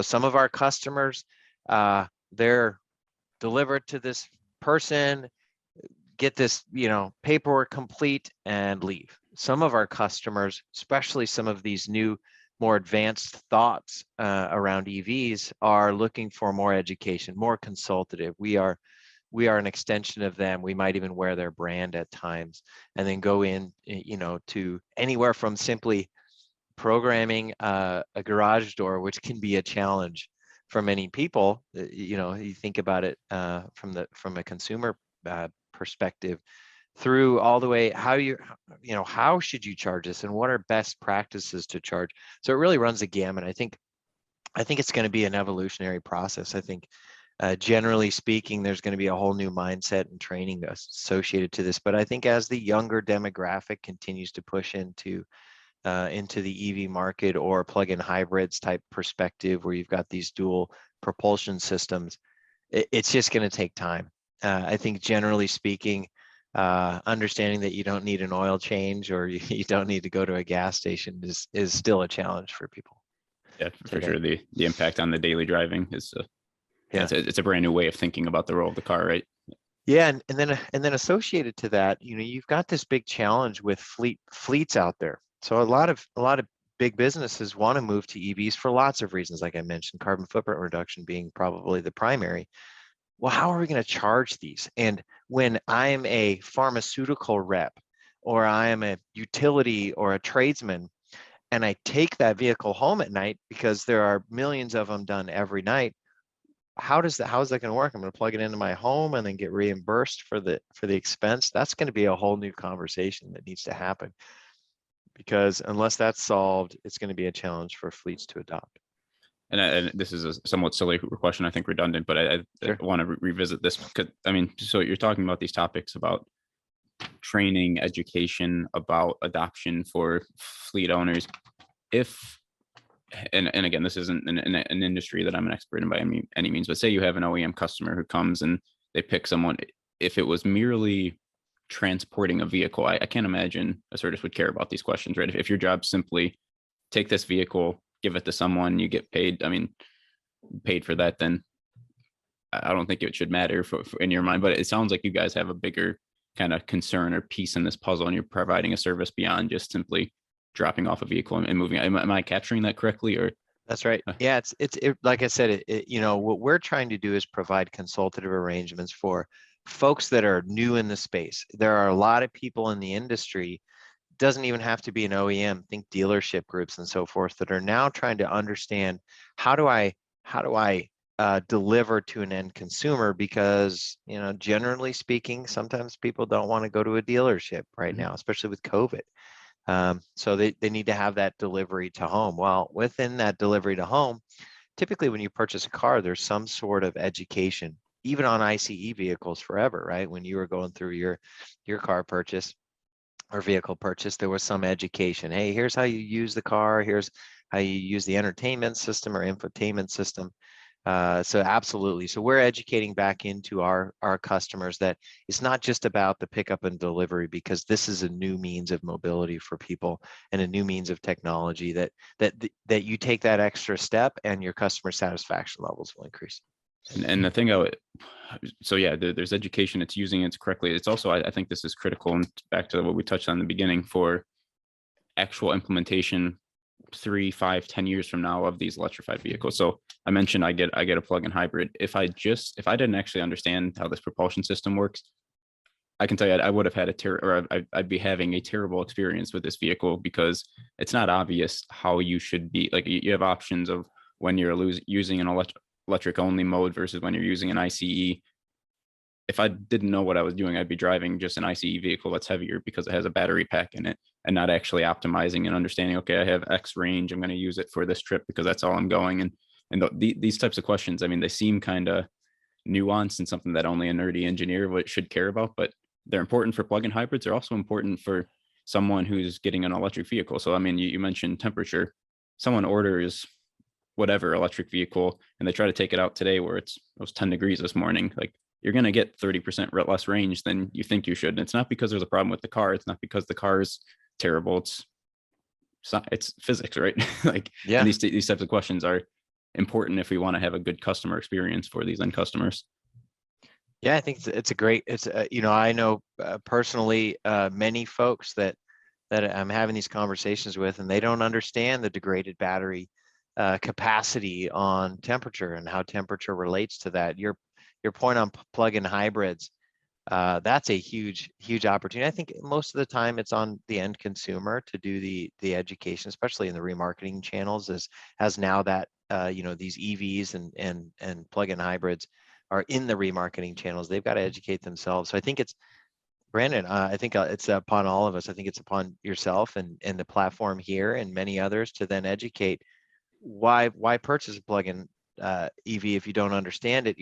some of our customers, they're delivered to this person, get this, paperwork complete and leave. Some of our customers, especially some of these new, more advanced thoughts around EVs, are looking for more education, more consultative. We are an extension of them. We might even wear their brand at times, and then go in, to anywhere from simply programming a garage door, which can be a challenge for many people. You think about it from a consumer perspective, through all the way how should you charge this, and what are best practices to charge. So it really runs the gamut. I think it's going to be an evolutionary process. I think generally speaking, there's going to be a whole new mindset and training associated to this. But I think as the younger demographic continues to push into the EV market, or plug-in hybrids type perspective, where you've got these dual propulsion systems, it's just going to take time. I think generally speaking, understanding that you don't need an oil change, or you don't need to go to a gas station is still a challenge for people. Yeah, for sure. The impact on the daily driving is it's a brand new way of thinking about the role of the car, right? Yeah, and then associated to that, you've got this big challenge with fleets out there. So a lot of big businesses want to move to EVs for lots of reasons, like I mentioned, carbon footprint reduction being probably the primary. Well, how are we going to charge these? And when I'm a pharmaceutical rep, or I am a utility or a tradesman, and I take that vehicle home at night, because there are millions of them done every night, how is that going to work? I'm going to plug it into my home and then get reimbursed for the expense. That's going to be a whole new conversation that needs to happen, because unless that's solved, it's going to be a challenge for fleets to adopt. And this is a somewhat silly question, I think redundant, but I Sure. want to revisit this, because so you're talking about these topics about training, education, about adoption for fleet owners. And again, this isn't an industry that I'm an expert in by any means, but say you have an OEM customer who comes and they pick someone. If it was merely transporting a vehicle, I can't imagine ACERTUS would care about these questions, right? If your job's simply take this vehicle, give it to someone, you get paid, paid for that, then I don't think it should matter for in your mind. But it sounds like you guys have a bigger kind of concern or piece in this puzzle, and you're providing a service beyond just simply dropping off a vehicle and moving. Am I capturing that correctly? Or that's right. Yeah, it's like I said, what we're trying to do is provide consultative arrangements for folks that are new in the space. There are a lot of people in the industry, doesn't even have to be an OEM, think dealership groups and so forth, that are now trying to understand, how do I deliver to an end consumer? Because generally speaking, sometimes people don't want to go to a dealership right now, especially with COVID. So they need to have that delivery to home. Well, within that delivery to home, typically when you purchase a car, there's some sort of education, even on ICE vehicles forever, right? When you were going through your car purchase or vehicle purchase, there was some education. Hey, here's how you use the car. Here's how you use the entertainment system or infotainment system. So absolutely. So we're educating back into our customers that it's not just about the pickup and delivery, because this is a new means of mobility for people, and a new means of technology that you take that extra step and your customer satisfaction levels will increase. And the thing there's education, it's using it correctly. It's also, I think this is critical, and back to what we touched on in the beginning, for actual implementation 3, 5, 10 years from now of these electrified vehicles. So I mentioned I get a plug-in hybrid. If I didn't actually understand how this propulsion system works, I can tell you I would have had I'd be having a terrible experience with this vehicle, because it's not obvious how you should be. Like, you have options of when you're using an electric only mode versus when you're using an ICE. If I didn't know what I was doing, I'd be driving just an ICE vehicle that's heavier because it has a battery pack in it, and not actually optimizing and understanding, okay, I have X range, I'm going to use it for this trip because that's all I'm going. And these types of questions, they seem kind of nuanced and something that only a nerdy engineer should care about, but they're important for plug-in hybrids. They're also important for someone who's getting an electric vehicle. So, you mentioned temperature. Someone orders whatever electric vehicle and they try to take it out today where it was 10 degrees this morning. Like, you're going to get 30% less range than you think you should. And it's not because there's a problem with the car. It's not because the car is terrible. It's physics, right? Like, yeah. And these types of questions are important if we want to have a good customer experience for these end customers. Yeah, I think it's a great, you know, I know personally many folks that I'm having these conversations with, and they don't understand the degraded battery capacity on temperature and how temperature relates to that. Your point on plug-in hybrids, that's a huge opportunity. I think most of the time it's on the end consumer to do the education, especially in the remarketing channels, as now that you know, these EVs and plug-in hybrids are in the remarketing channels. They've got to educate themselves. So I think it's, Brandon, I think it's upon all of us. I think it's upon yourself and the platform here and many others to then educate why purchase a plug-in EV if you don't understand it.